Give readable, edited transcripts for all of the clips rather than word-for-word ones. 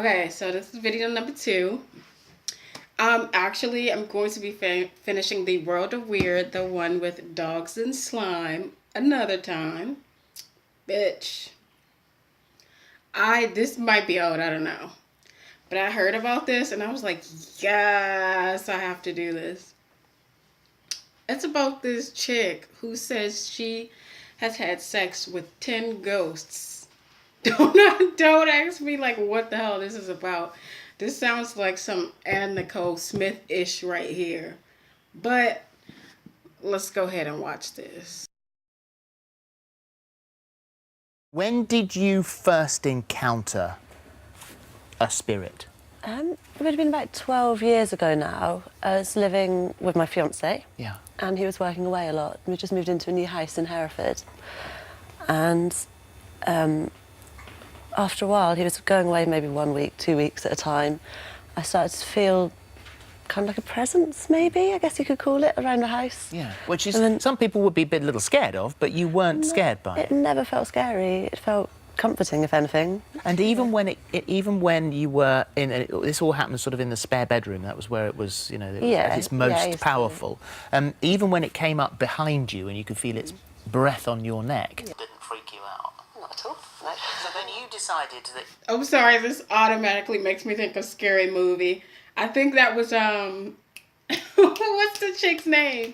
Okay, so this is video number 2. I'm going to be finishing the World of Weird, the one with dogs and slime, another time. Bitch. This might be old, I don't know. But I heard about this and I was like, yes, I have to do this. It's about this chick who says she has had sex with 10 ghosts. Don't ask me like what the hell this is about. This sounds like some Nicole Smith-ish right here. But let's go ahead and watch this. When did you first encounter a spirit? It would have been about 12 years ago now. I was living with my fiancé. Yeah. And he was working away a lot. We just moved into a new house in Hereford. And after a while, he was going away maybe 1 week, 2 weeks at a time. I started to feel kind of like a presence, maybe, I guess you could call it, around the house. Yeah, which is some people would be a little scared of, but you weren't scared by it. It never felt scary. It felt comforting, if anything. And even when even when you were in this all happened sort of in the spare bedroom. That was where it was, you know, at its most powerful. Even when it came up behind you and you could feel its breath on your neck, it didn't freak you out. Not at all. No. So then you decided that. I'm sorry, this automatically makes me think of Scary Movie. I think that was what's the chick's name?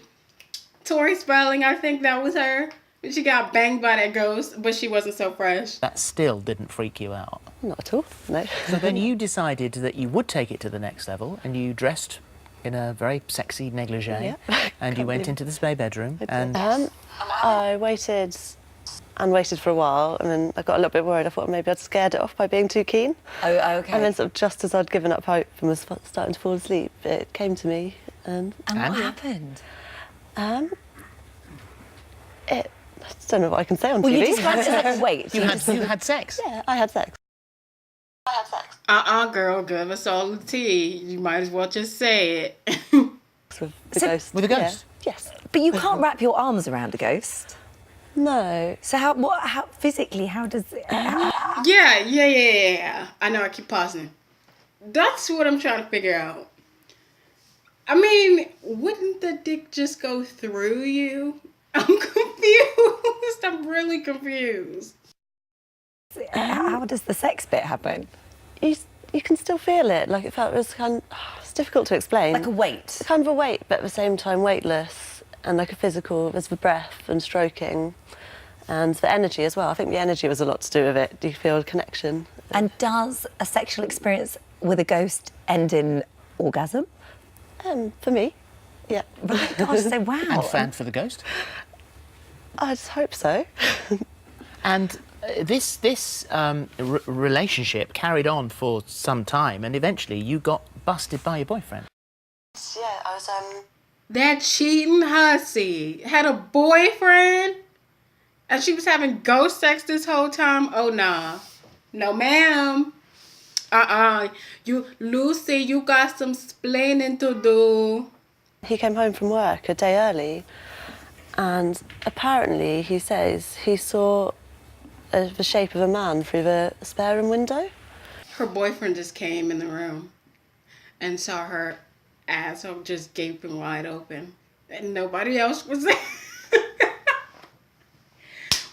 Tori Spelling. I think that was her. She got banged by that ghost, but she wasn't so fresh. That still didn't freak you out. Not at all. No. So then you decided that you would take it to the next level, and you dressed in a very sexy negligee, and you went into the spare bedroom. And I waited and waited for a while, and then I got a little bit worried. I thought maybe I'd scared it off by being too keen. Oh, okay. And then sort of just as I'd given up hope and was starting to fall asleep, it came to me. And what happened? I don't know what I can say on TV. You described it as like, wait. you had sex? Yeah, I had sex. Girl, give us all the tea. You might as well just say it. With the ghost. With a ghost? Yeah. Yes. But you can't wrap your arms around a ghost. No. So how physically, how does it... Yeah. I know I keep pausing. That's what I'm trying to figure out. I mean, wouldn't the dick just go through you? I'm confused. I'm really confused. How does the sex bit happen? You can still feel it. Like it was it's difficult to explain. Like a weight? Kind of a weight, but at the same time weightless. And like a physical, there's the breath and stroking. And the energy as well. I think the energy was a lot to do with it. Do you feel a connection? And does a sexual experience with a ghost end in orgasm? For me, yeah. Right, gosh, so wow. And for the ghost? I just hope so. And this relationship carried on for some time, and eventually you got busted by your boyfriend. Yeah, I was That cheating hussy had a boyfriend, and she was having ghost sex this whole time. Oh nah, no ma'am. Lucy, you got some splaining to do. He came home from work a day early, and apparently he says he saw the shape of a man through the spare room window. Her boyfriend just came in the room and saw her asshole just gaping wide open, and nobody else was there.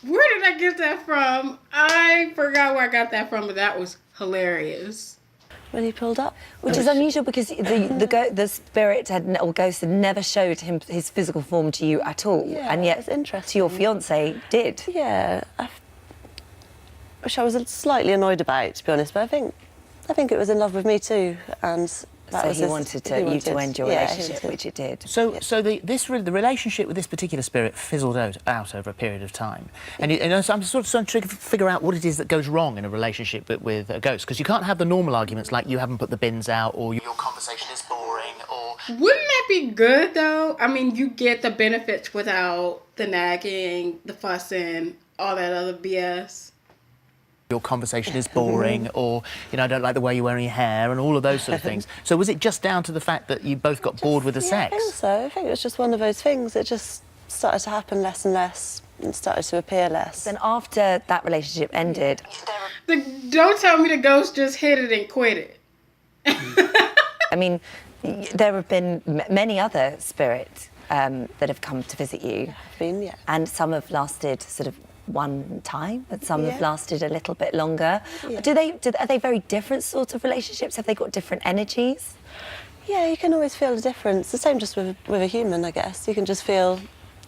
Where did I get that from? I forgot where I got that from, but that was hilarious. When he pulled up. Which is unusual because the spirit or ghost had never showed him his physical form to you at all. Yeah, and yet it's interesting. to your fiancé did. Yeah. Which I was slightly annoyed about, to be honest, but I think it was in love with me too, and So he wanted you to end your relationship, which it did. So the relationship with this particular spirit fizzled out over a period of time. And so I'm sort of trying to figure out what it is that goes wrong in a relationship with a ghost, because you can't have the normal arguments like you haven't put the bins out or your conversation is boring or... Wouldn't that be good, though? I mean, you get the benefits without the nagging, the fussing, all that other BS. Your conversation is boring, or, you know, I don't like the way you're wearing your hair, and all of those sort of things. So was it just down to the fact that you both got bored with the sex? I think so. I think it was just one of those things. It just started to happen less and less and started to appear less. Then after that relationship ended, Don't tell me the ghost just hit it and quit it. I mean, there have been many other spirits that have come to visit you. Yeah. And some have lasted sort of one time, and some have Yeah. lasted a little bit longer. Yeah. Are they very different sorts of relationships? Have they got different energies? Yeah, you can always feel the difference. The same just with a human, I guess. You can just feel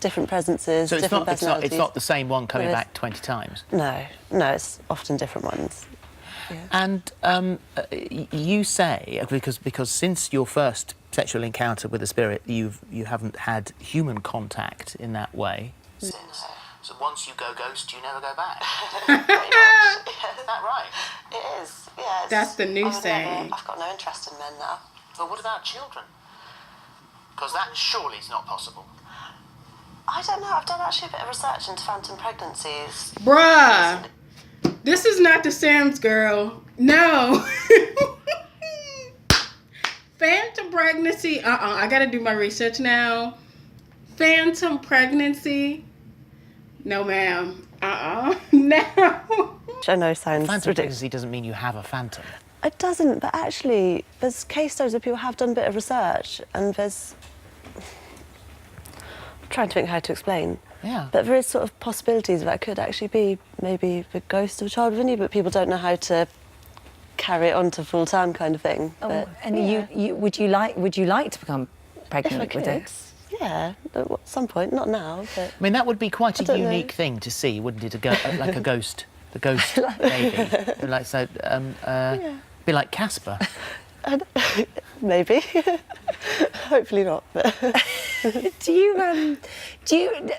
different presences, So it's different not, personalities. it's not the same one coming There is- back 20 times. No, it's often different ones. And you say, because since your first sexual encounter with a spirit, you haven't had human contact in that way. Since. So once you go ghost, you never go back. Pretty much. Is that right? It is, yeah. That's the new saying. I've got no interest in men now. But what about children? Because that surely is not possible. I don't know. I've done actually a bit of research into phantom pregnancies. Bruh, this is not the Sam's girl. No. Phantom pregnancy. I gotta do my research now. Phantom pregnancy. No, ma'am. No. I know sounds Phantom ridiculous. pregnancy doesn't mean you have a phantom. It doesn't, but actually, there's case studies where people have done a bit of research, and there's. I'm trying to think how to explain. Yeah. But there is sort of possibilities that it could actually be maybe the ghost of a child within you, but people don't know how to carry it on to full term kind of thing. But, And yeah, would you like to become if I pregnant could. with it? Yeah, at some point, not now, but. I mean, that would be quite a don't know. unique thing to see, wouldn't it? Like a ghost, the ghost baby, like so, be like Casper. Maybe. Hopefully not, but. Do you,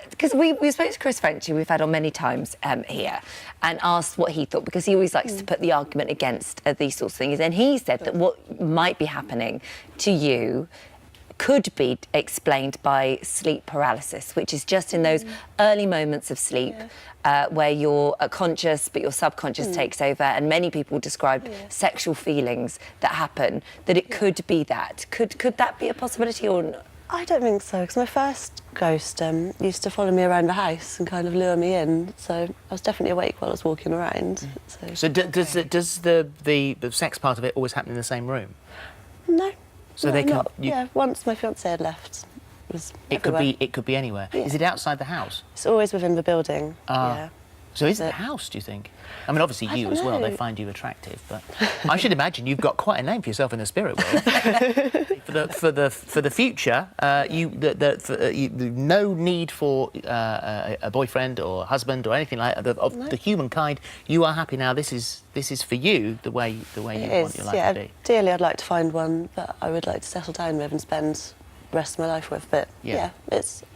because we spoke to Chris French, who we've had on many times here, and asked what he thought, because he always likes to put the argument against these sorts of things. And he said that what might be happening to you could be explained by sleep paralysis, which is just in those early moments of sleep where you're conscious but your subconscious takes over, and many people describe sexual feelings that happen, that it could be that. Could that be a possibility or not? I don't think so, because my first ghost used to follow me around the house and kind of lure me in, so I was definitely awake while I was walking around. So does the sex part of it always happen in the same room? No. So no, they can. not, yeah, once my fiancé had left, it was It could everywhere. be. It could be anywhere. Yeah. Is it outside the house? It's always within the building. Yeah. So is it the But- house? Do you think? I mean, obviously I you don't as well. They know. find you attractive, but I should imagine you've got quite a name for yourself in the spirit world. for the future, no need for a boyfriend or husband or anything like that of the humankind. You are happy now. This is for you the way you It want is, your life yeah. to be. Ideally, I'd like to find one that I would like to settle down with and spend the rest of my life with. But Yeah.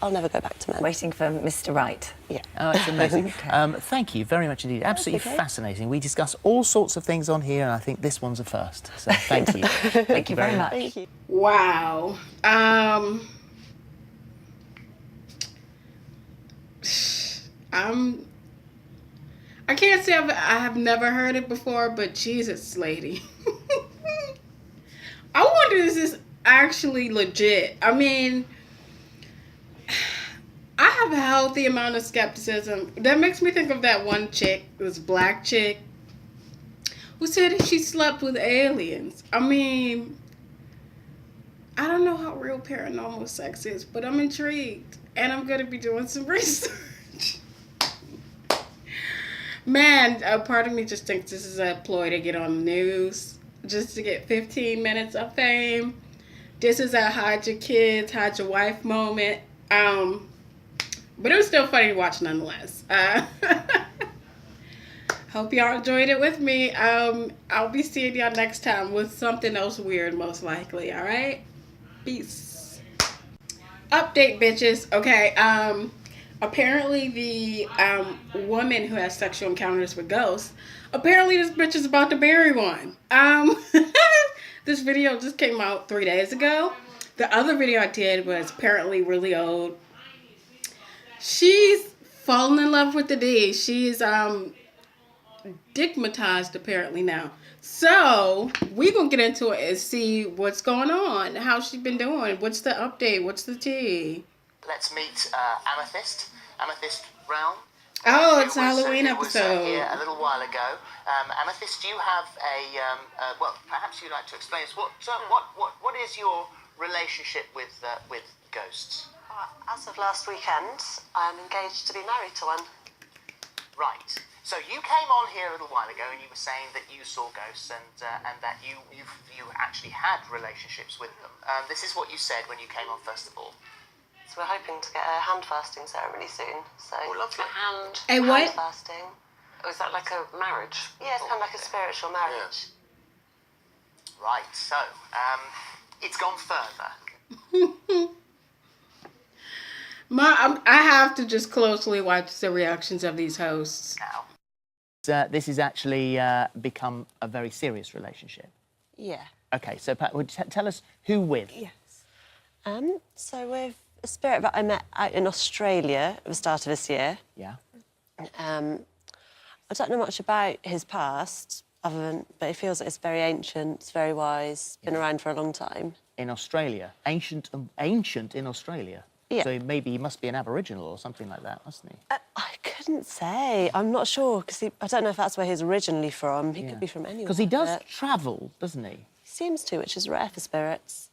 I'll never go back to men. Waiting for Mr. Right. Yeah. Oh, it's amazing. Thank you very much indeed. Absolutely okay. fascinating. We discuss all sorts of things on here, and I think this one's a first. So thank you. Thank you very much. Thank you. Wow. I can't say I have never heard it before, but Jesus, lady. I wonder if this is actually legit. I mean, I have a healthy amount of skepticism. That makes me think of that one chick, this black chick, who said she slept with aliens. I mean, I don't know how real paranormal sex is, but I'm intrigued. And I'm going to be doing some research. Man, a part of me just thinks this is a ploy to get on the news. Just to get 15 minutes of fame. This is a hide your kids, hide your wife moment. But it was still funny to watch nonetheless. Hope y'all enjoyed it with me. I'll be seeing y'all next time with something else weird, most likely. All right? Peace. Update, bitches. Okay. Apparently the woman who has sexual encounters with ghosts, apparently this bitch is about to marry one. This video just came out 3 days ago. The other video I did was apparently really old. She's fallen in love with the D. She's stigmatized apparently now. So we gonna get into it and see what's going on, how she's been doing, what's the update, what's the tea. Let's meet Amethyst. Amethyst Realm. Oh, it's Who was, Halloween who was, episode. here a little while ago. Amethyst, do you have well, perhaps you'd like to explain us what is your relationship with ghosts? As of last weekend, I am engaged to be married to one. Right. So you came on here a little while ago and you were saying that you saw ghosts and that you actually had relationships with them. This is what you said when you came on first of all. So we're hoping to get a hand fasting ceremony soon. So lovely. A what? hand fasting. Oh, is that like a marriage? Yeah, it's kind of like a spiritual marriage. Right. So it's gone further. I have to just closely watch the reactions of these hosts. Now. This has actually become a very serious relationship. Yeah. Okay, so Pat, would you tell us who with? Yes. So with a spirit that I met out in Australia at the start of this year. Yeah. I don't know much about his past, but it feels like it's very ancient, it's very wise, been around for a long time. In Australia, ancient in Australia. Yeah. So maybe he must be an Aboriginal or something like that, mustn't he? I couldn't say. I'm not sure because I don't know if that's where he's originally from. He could be from anywhere. Because he does but travel, doesn't he? He seems to, which is rare for spirits.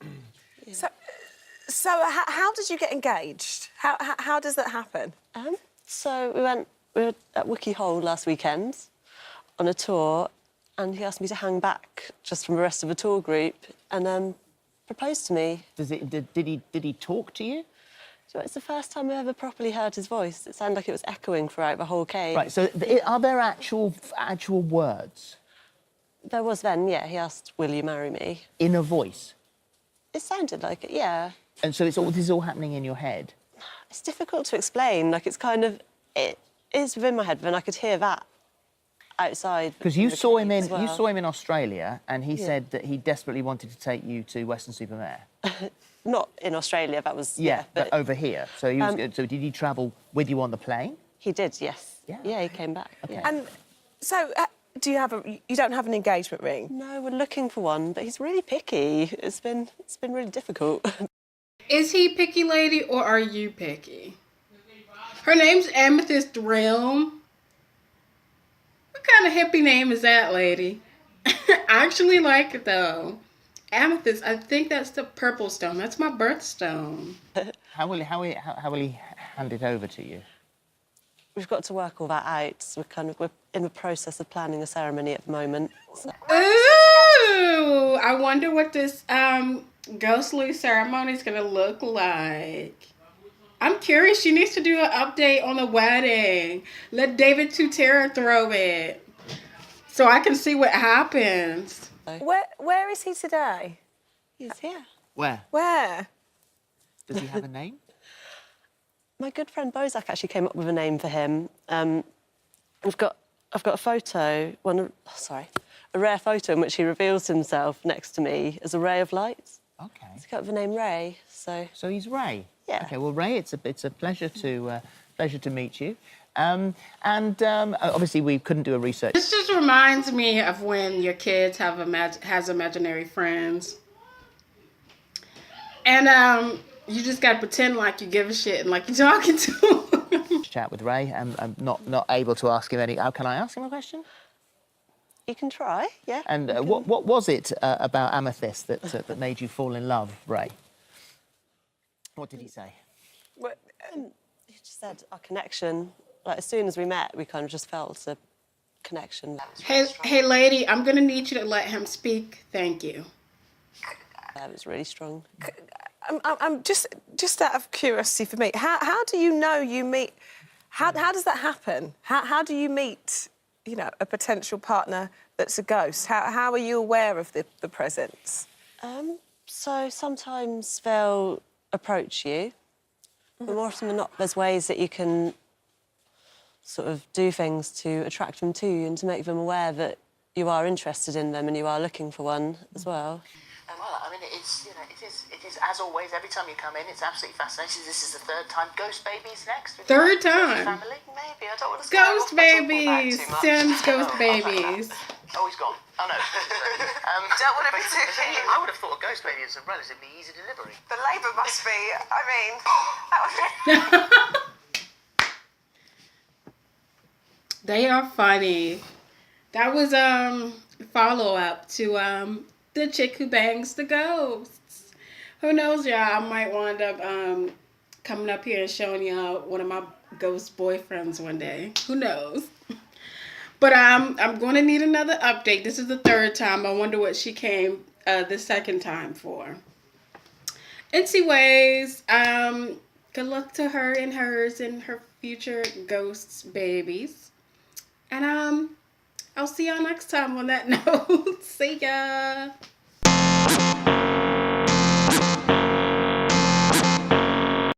So how did you get engaged? How does that happen? So we were at Wiki Hole last weekend on a tour, and he asked me to hang back just from the rest of the tour group, and proposed to me. Did he talk to you? So it's the first time I ever properly heard his voice. It sounded like it was echoing throughout the whole cave. Right. So are there actual words There was then, yeah. He asked, "Will you marry me?" in a voice? It sounded like it, yeah. And so this is all happening in your head. It's difficult to explain. Like, it's kind of... It is within my head, but then I could hear that outside. Because you saw him in as well. you saw him in Australia, and he said that he desperately wanted to take you to Western-super-Mare. Not in Australia, that was... Yeah, but over here. So he was. So did he travel with you on the plane? He did, yes. Yeah. Yeah, he came back. Okay. Yeah. And so do you don't have an engagement ring? No, we're looking for one, but he's really picky. It's been really difficult. Is he picky, lady, or are you picky? Her name's Amethyst Realm. What kind of hippie name is that, lady? I actually like it, though. Amethyst, I think that's the purple stone. That's my birthstone. How will he hand it over to you? We've got to work all that out. So we're in the process of planning a ceremony at the moment. So. Ooh, I wonder what this ghostly ceremony is gonna look like. I'm curious. She needs to do an update on the wedding. Let David Tutera throw it so I can see what happens. Where is he today? He's here. Where? Where? Does he have a name? My good friend Bozak actually came up with a name for him. I've got a photo, a rare photo in which he reveals himself next to me as a ray of light. Okay. He's got the name Ray, so... So he's Ray. Yeah. Okay. Well, Ray, it's a pleasure to meet you. Obviously we couldn't do a research. This just reminds me of when your kids have imaginary friends, and you just gotta pretend like you give a shit and like you're talking to them. Chat with Ray. I'm not able to ask him any. Can I ask him a question? You can try, yeah. And what was it about Amethyst that made you fall in love, Ray? What did he say? He just said our connection. Like, as soon as we met, we kind of just felt a connection. Hey, lady, I'm gonna need you to let him speak. Thank you. It was really strong. I'm just out of curiosity for me. How do you know you meet? How does that happen? How do you meet? You know, a potential partner that's a ghost. How are you aware of the presence? So sometimes they'll approach you, but more often than not, there's ways that you can sort of do things to attract them to you and to make them aware that you are interested in them and you are looking for one as well. Well, I mean, it is as always. Every time you come in, it's absolutely fascinating. This is the third time. Ghost babies next. Third time. Family. Maybe, I don't want to Ghost babies. Sims ghost babies. Oh, he's gone. Oh, no. Don't want to be too keen. I would have thought a ghost baby is a relatively easy delivery. The labour must be, I mean, that would They are funny. That was follow up to the chick who bangs the ghosts. Who knows, y'all? I might wind up coming up here and showing y'all one of my ghost boyfriends one day. Who knows? But I'm going to need another update. This is the third time. I wonder what she came the second time for. Anyways, good luck to her and hers and her future ghosts babies. And I'll see y'all next time on that note. See ya.